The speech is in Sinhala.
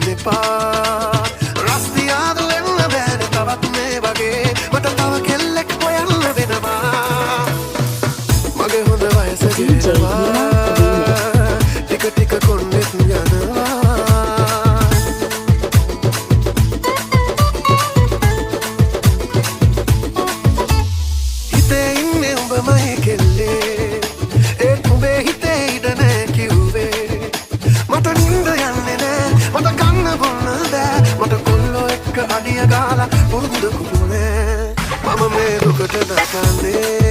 එපා රස්තියාද වෙන්න බෑනේ තවත් මේ වගේ මට තව කෙල්ලෙක් හොයන්න වෙනවා මගේ හොඳ වයස ගෙනවා ටික ටික කොන්නෙත් යනවා හිතේ ඉන්නේ උඹමයි කෙල්ලේ ඒත් උඹේ හිතේ ඉඩ නෑ කිව්වේ මට නින්ද යන්නේ නෑ මට කන්න බොන්න බෑ මට කොල්ලෝ එක්ක අඩිය ගාලා පුරුදු කුරුනේ මම මේ දුකට දකන්නේ